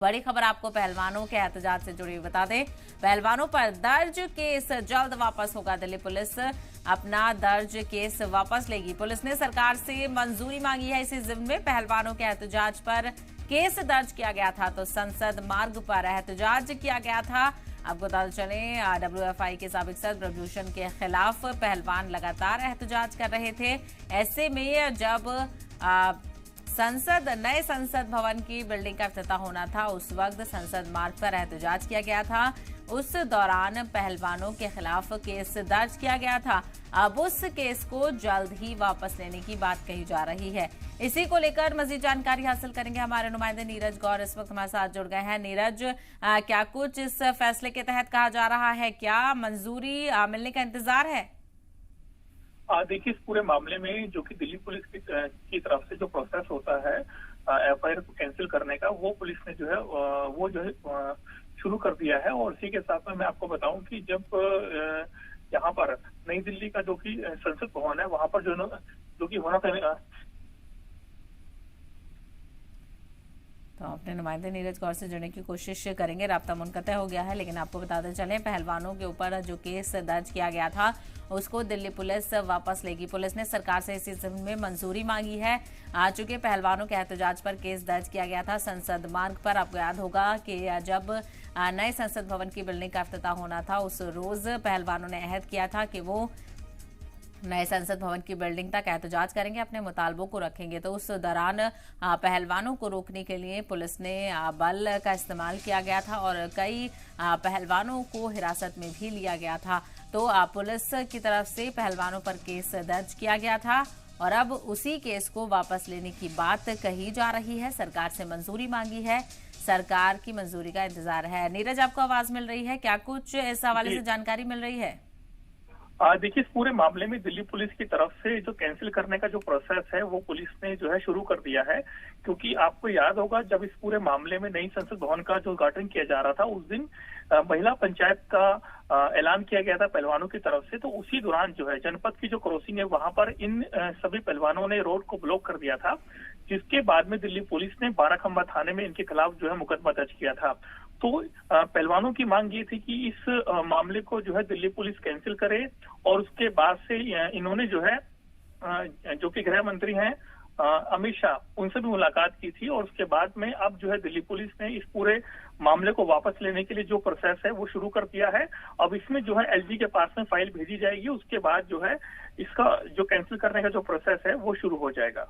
बड़ी खबर आपको पहलवानों के एहतजाज से जुड़ी बता दें। पहलवानों पर दर्ज केस जल्द वापस होगा। दिल्ली पुलिस अपना दर्ज केस वापस लेगी। पुलिस ने सरकार से मंजूरी मांगी है। इसी जिम्मे में पहलवानों के एहतजाज पर केस दर्ज किया गया था, तो संसद मार्ग पर एहतजाज किया गया था। आपको बता चले, WFI के साबिक सदर ब्रजभूषण के खिलाफ पहलवान लगातार एहतजाज कर रहे थे। ऐसे में जब नए संसद भवन की बिल्डिंग का इफ्तिताह होना था, उस वक्त संसद मार्ग पर एहतजाज किया गया था। उस दौरान पहलवानों के खिलाफ केस दर्ज किया गया था। अब उस केस को जल्द ही वापस लेने की बात कही जा रही है। इसी को लेकर मजीद जानकारी हासिल करेंगे। हमारे नुमाइंदे नीरज गौर इस वक्त हमारे साथ जुड़ गए हैं। नीरज, क्या कुछ इस फैसले के तहत कहा जा रहा है? क्या मंजूरी मिलने का इंतजार है? देखिए, इस पूरे मामले में जो कि दिल्ली पुलिस की तरफ से जो प्रोसेस होता है FIR को कैंसिल करने का, वो पुलिस ने जो है शुरू कर दिया है। और इसी के साथ में मैं आपको बताऊं कि जब यहाँ पर नई दिल्ली का जो कि संसद भवन है, वहां पर जो कि होना था। तो अपने नुमाइंदे नीरज गौर से जुड़ने की कोशिश करेंगे। राब्ता मुनक़ता हो गया है, लेकिन आपको बताते चलें, पहलवानों के ऊपर जो केस दर्ज किया गया था उसको दिल्ली पुलिस वापस लेगी। पुलिस ने सरकार से इसी ज़मीन में मंजूरी मांगी है। आ चुके पहलवानों के एहतजाज पर केस दर्ज किया गया था संसद मार्ग पर। आपको याद होगा कि जब नए संसद भवन की बिल्डिंग का इफ्तिताह होना था, उस रोज पहलवानों ने अहद किया था कि वो नए संसद भवन की बिल्डिंग तक एहतजाज करेंगे, अपने मुतालबों को रखेंगे। तो उस दौरान पहलवानों को रोकने के लिए पुलिस ने बल का इस्तेमाल किया गया था और कई पहलवानों को हिरासत में भी लिया गया था। तो पुलिस की तरफ से पहलवानों पर केस दर्ज किया गया था और अब उसी केस को वापस लेने की बात कही जा रही है। सरकार से मंजूरी मांगी है, सरकार की मंजूरी का इंतजार है। नीरज, आपको आवाज मिल रही है? क्या कुछ इस हवाले से जानकारी मिल रही है? देखिए, इस पूरे मामले में दिल्ली पुलिस की तरफ से जो कैंसिल करने का जो प्रोसेस है, वो पुलिस ने जो है शुरू कर दिया है। क्योंकि आपको याद होगा, जब इस पूरे मामले में नई संसद भवन का जो उद्घाटन किया जा रहा था, उस दिन महिला पंचायत का ऐलान किया गया था पहलवानों की तरफ से। तो उसी दौरान जो है जनपद की जो क्रॉसिंग है, वहां पर इन सभी पहलवानों ने रोड को ब्लॉक कर दिया था, जिसके बाद में दिल्ली पुलिस ने बाराखंबा थाने में इनके खिलाफ जो है मुकदमा दर्ज किया था। तो पहलवानों की मांग ये थी कि इस मामले को जो है दिल्ली पुलिस कैंसिल करे। और उसके बाद से इन्होंने जो है जो कि गृह मंत्री हैं अमित शाह, उनसे भी मुलाकात की थी। और उसके बाद में अब जो है दिल्ली पुलिस ने इस पूरे मामले को वापस लेने के लिए जो प्रोसेस है वो शुरू कर दिया है। अब इसमें जो है LG के पास में फाइल भेजी जाएगी। उसके बाद जो है इसका जो कैंसिल करने का जो प्रोसेस है वो शुरू हो जाएगा।